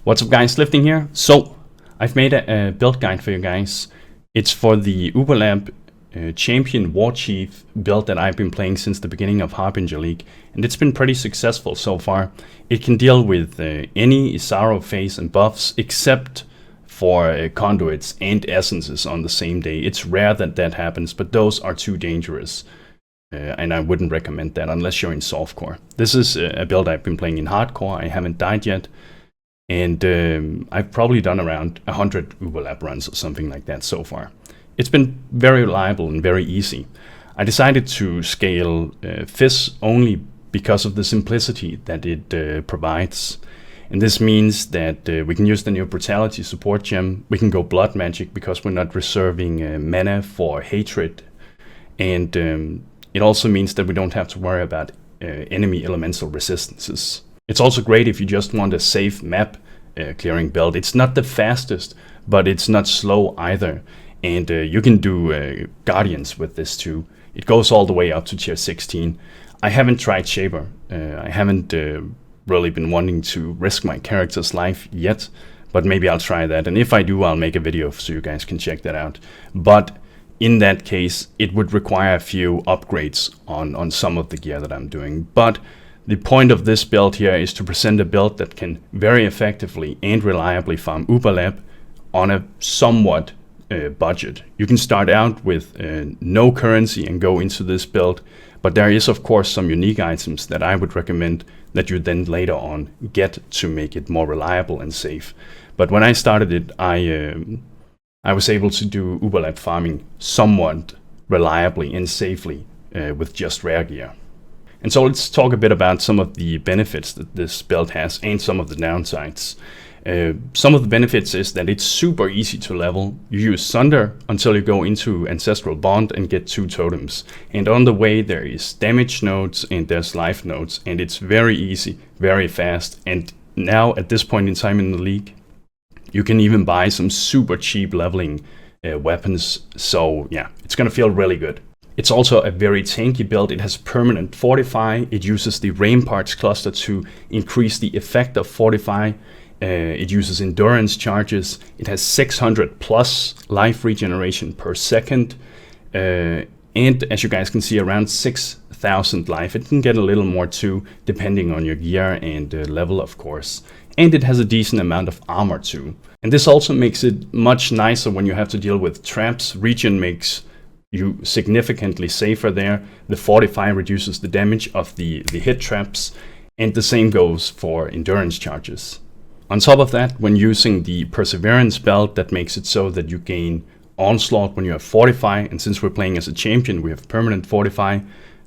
What's up guys, Lifting here. So, I've made a build guide for you guys. It's for the Uberlab Champion Warchief build that I've been playing since the beginning of Harbinger League. And it's been pretty successful so far. It can deal with any Isaro phase and buffs except for conduits and essences on the same day. It's rare that that happens, but those are too dangerous. And I wouldn't recommend that unless you're in softcore. This is a build I've been playing in hardcore. I haven't died yet. And I've probably done around 100 Uberlab runs or something like that so far. It's been very reliable and very easy. I decided to scale Fizz only because of the simplicity that it provides. And this means that we can use the new Brutality support gem. We can go Blood Magic because we're not reserving mana for Hatred. And it also means that we don't have to worry about enemy elemental resistances. It's also great if you just want a safe map clearing build. It's not the fastest, but it's not slow either. And you can do Guardians with this too. It goes all the way up to tier 16. I haven't tried Shaper. I haven't really been wanting to risk my character's life yet, but maybe I'll try that. And if I do, I'll make a video so you guys can check that out. But in that case, it would require a few upgrades on some of the gear that I'm doing. But the point of this build here is to present a build that can very effectively and reliably farm Uberlab on a somewhat budget. You can start out with no currency and go into this build, but there is of course some unique items that I would recommend that you then later on get to make it more reliable and safe. But when I started it, I was able to do Uberlab farming somewhat reliably and safely with just rare gear. And so let's talk a bit about some of the benefits that this build has and some of the downsides. Some of the benefits is that it's super easy to level. You use Sunder until you go into Ancestral Bond and get 2 totems. And on the way there is damage nodes and there's life nodes, and it's very easy, very fast. And now at this point in time in the league, you can even buy some super cheap leveling weapons. So yeah, it's gonna feel really good. It's also a very tanky build. It has permanent Fortify. It uses the Ramparts cluster to increase the effect of Fortify. It uses endurance charges. It has 600 plus life regeneration per second. And as you guys can see, around 6,000 life. It can get a little more too, depending on your gear and level, of course. And it has a decent amount of armor too. And this also makes it much nicer when you have to deal with traps. Regen makes you significantly safer there. The Fortify reduces the damage of the hit traps, and the same goes for endurance charges. On top of that, when using the Perseverance belt, that makes it so that you gain Onslaught when you have Fortify, and since we're playing as a champion, we have permanent Fortify.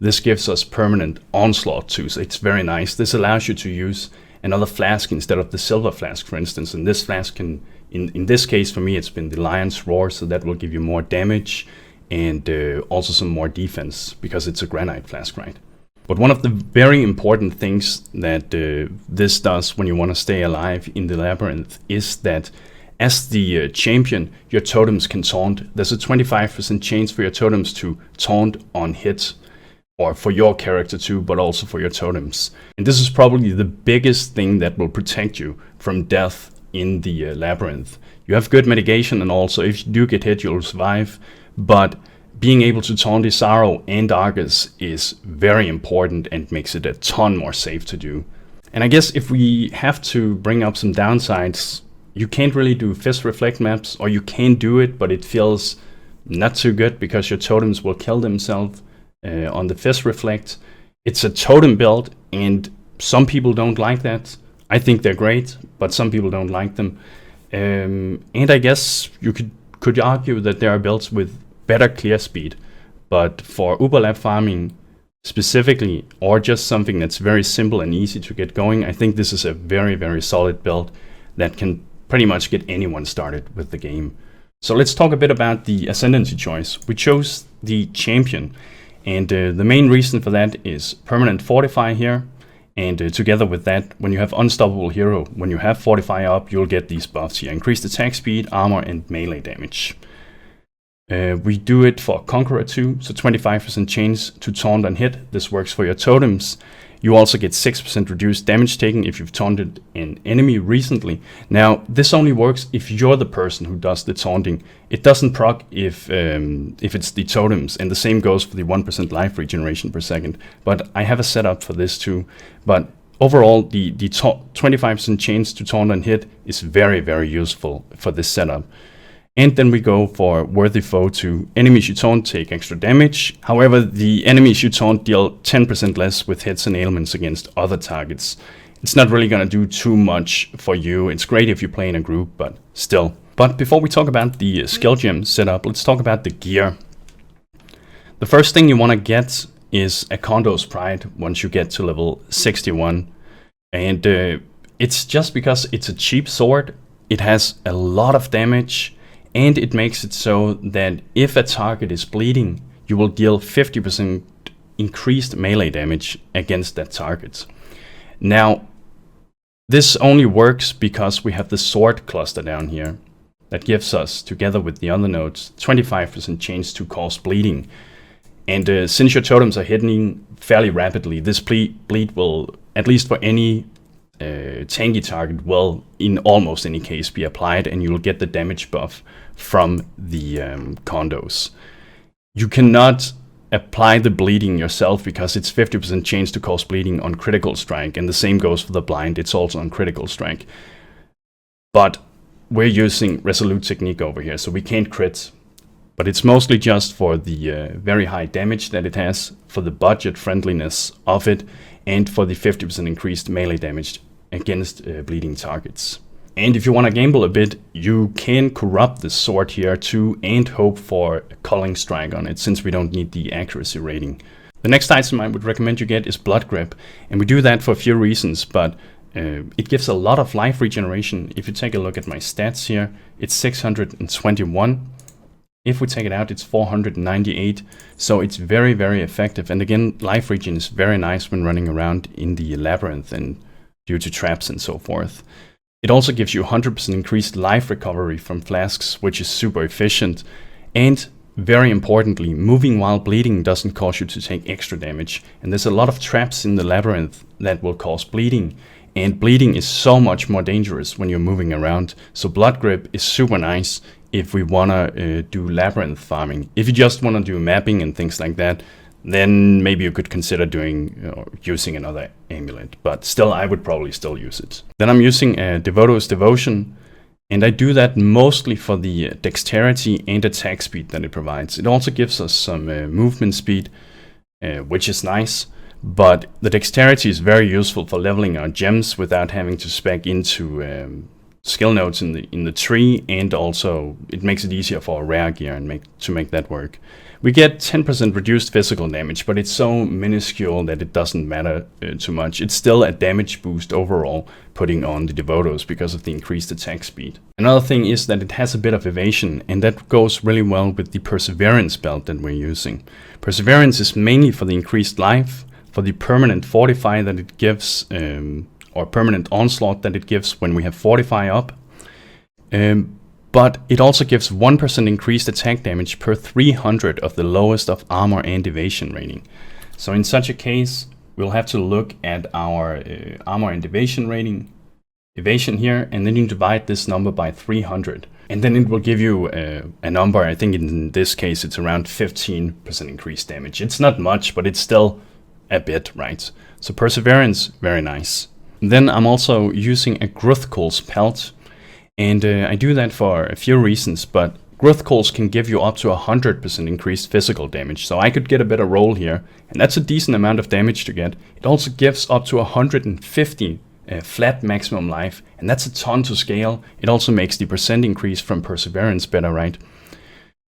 This gives us permanent Onslaught too, so it's very nice. This allows you to use another flask instead of the silver flask, for instance, and this flask can, in this case for me, it's been the Lion's Roar, so that will give you more damage and also some more defense because it's a granite flask, right? But one of the very important things that this does when you want to stay alive in the labyrinth is that as the champion, your totems can taunt. There's a 25% chance for your totems to taunt on hit, or for your character too, but also for your totems. And this is probably the biggest thing that will protect you from death in the labyrinth. You have good mitigation, and also if you do get hit, you'll survive. But being able to taunt Isaro and Argus is very important and makes it a ton more safe to do. And I guess if we have to bring up some downsides, you can't really do Fizz Reflect maps, or you can do it, but it feels not too good because your totems will kill themselves on the Fizz Reflect. It's a totem build, and some people don't like that. I think they're great, but some people don't like them. And I guess you could argue that there are builds with better clear speed, but for Uberlab farming specifically, or just something that's very simple and easy to get going, I think this is a very, very solid build that can pretty much get anyone started with the game. So let's talk a bit about the Ascendency Choice. We chose the champion, and the main reason for that is permanent Fortify here. And together with that, when you have Unstoppable Hero, when you have Fortify up, you'll get these buffs here: increased attack speed, armor, and melee damage. We do it for Conqueror too, so 25% chance to taunt and hit. This works for your totems. You also get 6% reduced damage taken if you've taunted an enemy recently. Now, this only works if you're the person who does the taunting. It doesn't proc if it's the totems, and the same goes for the 1% life regeneration per second. But I have a setup for this too. But overall, the 25% chance to taunt and hit is very, very useful for this setup. And then we go for Worthy Foe to enemies you taunt take extra damage. However, the enemies you taunt deal 10% less with hits and ailments against other targets. It's not really going to do too much for you. It's great if you play in a group, but still. But before we talk about the skill gem setup, let's talk about the gear. The first thing you want to get is a Kondo's Pride once you get to level 61. And it's just because it's a cheap sword. It has a lot of damage. And it makes it so that if a target is bleeding, you will deal 50% increased melee damage against that target. Now, this only works because we have the sword cluster down here that gives us, together with the other nodes, 25% chance to cause bleeding. And since your totems are hitting fairly rapidly, this bleed will, at least for any tanky target, will in almost any case be applied, and you'll get the damage buff from the condos. You cannot apply the bleeding yourself because it's 50% chance to cause bleeding on critical strike, and the same goes for the blind. It's also on critical strike. But we're using Resolute technique over here, so we can't crit. But it's mostly just for the very high damage that it has, for the budget friendliness of it, and for the 50% increased melee damage against bleeding targets. And if you want to gamble a bit, you can corrupt this sword here too and hope for a culling strike on it, since we don't need the accuracy rating. The next item I would recommend you get is Blood Grip, and we do that for a few reasons, but it gives a lot of life regeneration. If you take a look at my stats here, it's 621. If we take it out, it's 498, so it's very, very effective. And again, life regen is very nice when running around in the labyrinth and due to traps and so forth. It also gives you 100% increased life recovery from flasks, which is super efficient. And very importantly, moving while bleeding doesn't cause you to take extra damage. And there's a lot of traps in the labyrinth that will cause bleeding. And bleeding is so much more dangerous when you're moving around. So Blood Grip is super nice if we want to do labyrinth farming. If you just want to do mapping and things like that, then maybe you could consider using another amulet. But still, I would probably still use it. Then I'm using Devoto's Devotion, and I do that mostly for the dexterity and attack speed that it provides. It also gives us some movement speed, which is nice. But the dexterity is very useful for leveling our gems without having to spec into skill nodes in the tree, and also it makes it easier for our rare gear and to make that work. We get 10% reduced physical damage, but it's so minuscule that it doesn't matter too much. It's still a damage boost overall putting on the Devotos because of the increased attack speed. Another thing is that it has a bit of evasion, and that goes really well with the Perseverance belt that we're using. Perseverance is mainly for the increased life, for the permanent Fortify that it gives, or permanent onslaught that it gives when we have Fortify up. But it also gives 1% increased attack damage per 300 of the lowest of armor and evasion rating. So in such a case, we'll have to look at our armor and evasion rating, evasion here, and then you divide this number by 300. And then it will give you a number. I think in this case, it's around 15% increased damage. It's not much, but it's still a bit, right? So Perseverance, very nice. Then I'm also using a Gruthkul's Pelt. And I do that for a few reasons, but Gruthkul's can give you up to 100% increased physical damage, so I could get a better roll here, and that's a decent amount of damage to get. It also gives up to 150 flat maximum life, and that's a ton to scale. It also makes the percent increase from Perseverance better, right?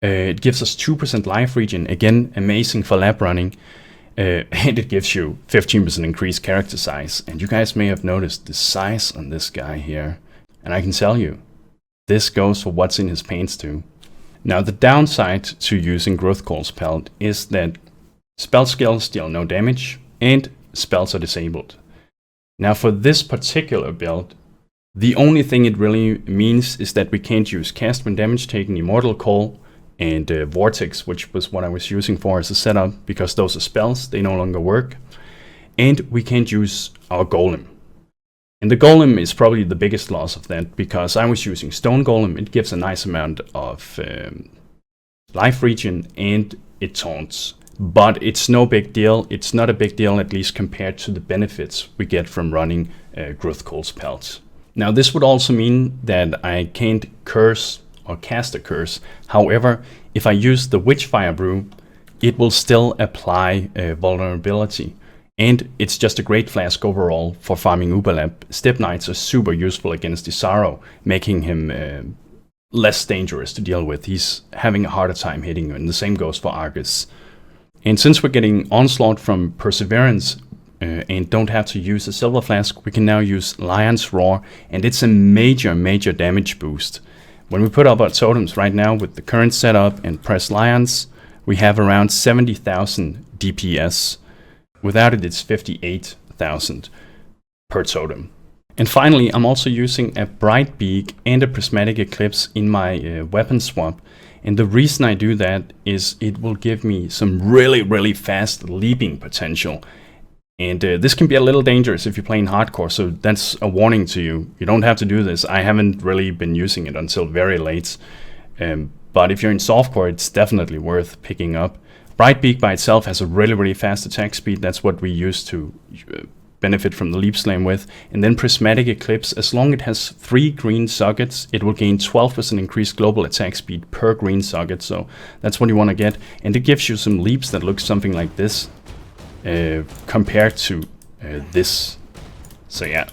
It gives us 2% life regen, again, amazing for lab running. And it gives you 15% increased character size, and you guys may have noticed the size on this guy here. And I can tell you, this goes for what's in his pants too. Now the downside to using Gruthkul's Pelt is that spell skills deal no damage and spells are disabled. Now for this particular build, the only thing it really means is that we can't use Cast when damage taken, Immortal Call, and Vortex, which was what I was using for as a setup, because those are spells, they no longer work. And we can't use our Golem. And the Golem is probably the biggest loss of that, because I was using Stone Golem. It gives a nice amount of life regen and it taunts. But it's no big deal. It's not a big deal, at least compared to the benefits we get from running Gruthkohl's Pelt. Now this would also mean that I can't curse or cast a curse. However, if I use the Witchfire Brew, it will still apply vulnerability. And it's just a great flask overall for farming Uberlab. Step Knights are super useful against Isaro, making him less dangerous to deal with. He's having a harder time hitting you, and the same goes for Argus. And since we're getting Onslaught from Perseverance and don't have to use a Silver Flask, we can now use Lion's Roar, and it's a major damage boost. When we put up our totems right now with the current setup and press Lions, we have around 70,000 DPS. Without it, it's 58,000 per totem. And finally, I'm also using a Bright Beak and a Prismatic Eclipse in my weapon swap. And the reason I do that is it will give me some really fast leaping potential. And this can be a little dangerous if you're playing hardcore, so that's a warning to you. You don't have to do this. I haven't really been using it until very late. But if you're in softcore, it's definitely worth picking up. Bright Beak by itself has a really fast attack speed. That's what we use to benefit from the Leap Slam with. And then Prismatic Eclipse, as long as it has 3 green sockets, it will gain 12% increased global attack speed per green socket. So that's what you want to get. And it gives you some leaps that look something like this compared to this. So yeah,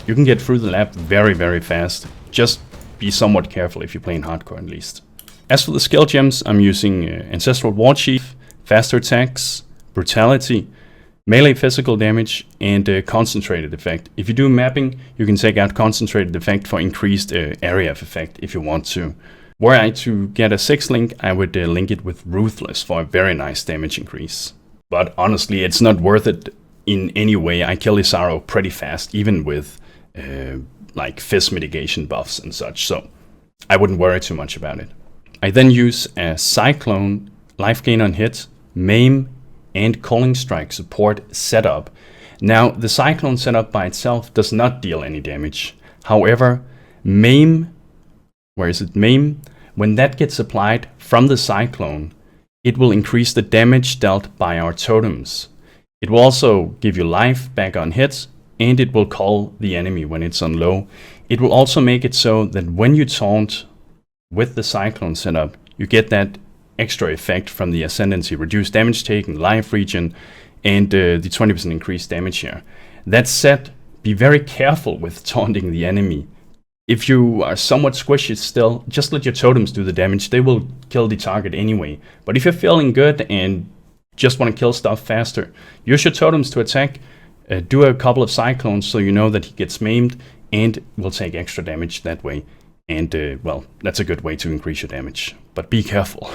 you can get through the lab very fast. Just be somewhat careful if you're playing hardcore at least. As for the skill gems, I'm using Ancestral Warchief, Faster Attacks, Brutality, Melee Physical Damage, and Concentrated Effect. If you do mapping, you can take out Concentrated Effect for increased area of effect if you want to. Were I to get a 6th link, I would link it with Ruthless for a very nice damage increase. But honestly, it's not worth it in any way. I kill Isaro pretty fast, even with like Fizz mitigation buffs and such, so I wouldn't worry too much about it. I then use a Cyclone, life gain on hit, maim, and Calling Strike support setup. Now, the Cyclone setup by itself does not deal any damage. However, maim, where is it? Maim, when that gets applied from the Cyclone, it will increase the damage dealt by our totems. It will also give you life back on hits, and it will call the enemy when it's on low. It will also make it so that when you taunt with the Cyclone setup, you get that extra effect from the Ascendency, reduced damage taken, life regen, and the 20% increased damage here. That said, be very careful with taunting the enemy. If you are somewhat squishy still, just let your totems do the damage. They will kill the target anyway. But if you're feeling good and just want to kill stuff faster, use your totems to attack. Do a couple of Cyclones so you know that he gets maimed and will take extra damage that way. And, well, that's a good way to increase your damage. But be careful.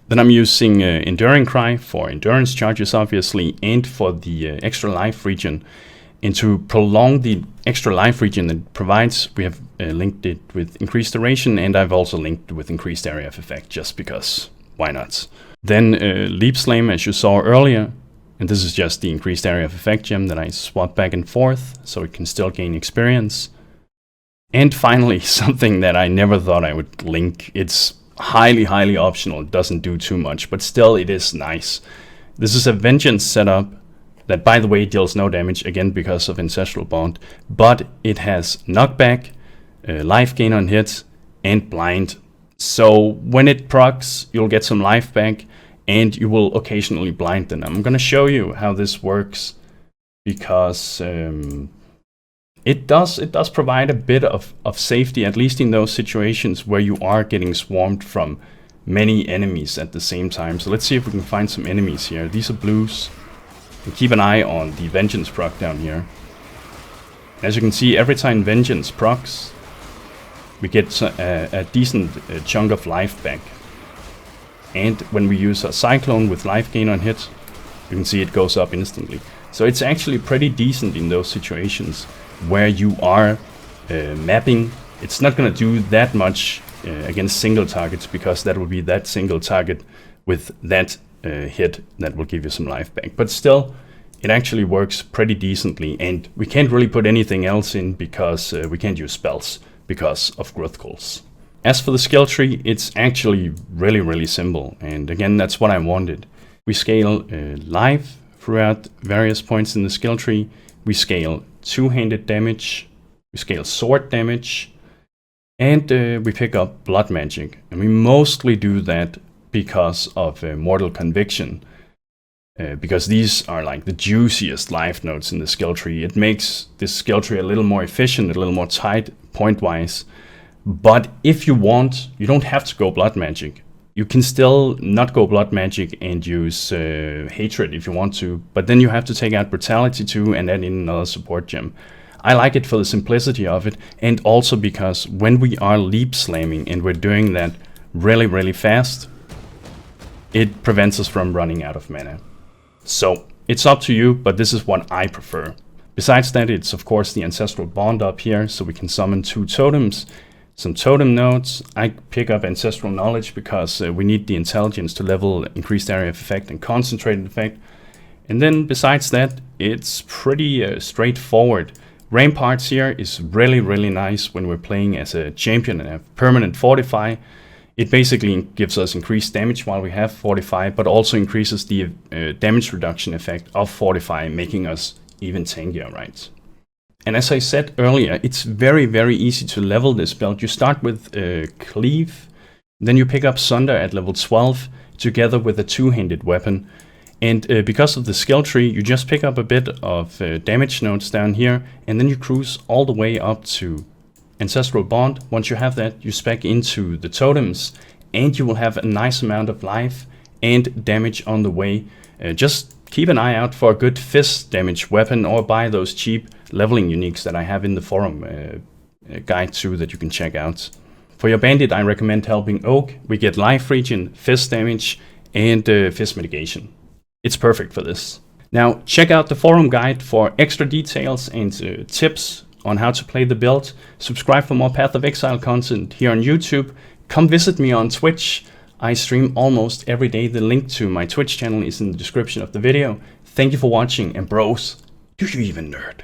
Then I'm using Enduring Cry for endurance charges, obviously, and for the extra life regen. And to prolong the extra life regen it provides, we have linked it with increased duration, and I've also linked with increased area of effect, just because, why not? Then Leap Slam, as you saw earlier, and this is just the increased area of effect gem that I swap back and forth, so it can still gain experience. And finally, something that I never thought I would link. It's highly optional, it doesn't do too much, but still it is nice. This is a Vengeance setup that, by the way, deals no damage, again because of Ancestral Bond, but it has knockback, life gain on hits, and blind. So when it procs, you'll get some life back, and you will occasionally blind them. I'm gonna show you how this works, because it does provide a bit of safety, at least in those situations where you are getting swarmed from many enemies at the same time. So let's see if we can find some enemies here. These are blues. And keep an eye on the Vengeance proc down here. As you can see, every time Vengeance procs, we get a decent chunk of life back. And when we use a Cyclone with life gain on hit, you can see it goes up instantly. So it's actually pretty decent in those situations where you are mapping. It's not going to do that much against single targets, because that will be that single target with that hit that will give you some life back. But still, it actually works pretty decently, and we can't really put anything else in because we can't use spells because of growth goals. As for the skill tree, it's actually really simple, and again, that's what I wanted. We scale life throughout various points in the skill tree. We scale two-handed damage, we scale sword damage, and we pick up blood magic. And we mostly do that because of Mortal Conviction, because these are like the juiciest life nodes in the skill tree. It makes this skill tree a little more efficient, a little more tight point-wise. But if you want, you don't have to go blood magic. You can still not go blood magic and use hatred if you want to, but then you have to take out brutality too and add in another support gem. I like it for the simplicity of it, and also because when we are leap slamming and we're doing that really fast, it prevents us from running out of mana. So it's up to you, but this is what I prefer. Besides that, it's of course the Ancestral Bond up here, so we can summon 2 totems. Some totem nodes. I pick up Ancestral Knowledge because we need the intelligence to level increased area of effect and concentrated effect. And then besides that, it's pretty straightforward. Ramparts here is really nice when we're playing as a champion and have permanent Fortify. It basically gives us increased damage while we have Fortify, but also increases the damage reduction effect of Fortify, making us even tankier, right? And as I said earlier, it's very easy to level this build. You start with Cleave, then you pick up Sunder at level 12 together with a two-handed weapon. And because of the skill tree, you just pick up a bit of damage nodes down here, and then you cruise all the way up to Ancestral Bond. Once you have that, you spec into the totems, and you will have a nice amount of life and damage on the way. Just keep an eye out for a good fist damage weapon, or buy those cheap leveling uniques that I have in the forum guide too that you can check out. For your bandit, I recommend helping Oak. We get life regen, fist damage, and fist mitigation. It's perfect for this. Now check out the forum guide for extra details and tips on how to play the build. Subscribe for more Path of Exile content here on YouTube. Come visit me on Twitch. I stream almost every day. The link to my Twitch channel is in the description of the video. Thank you for watching, and bros, do you even nerd?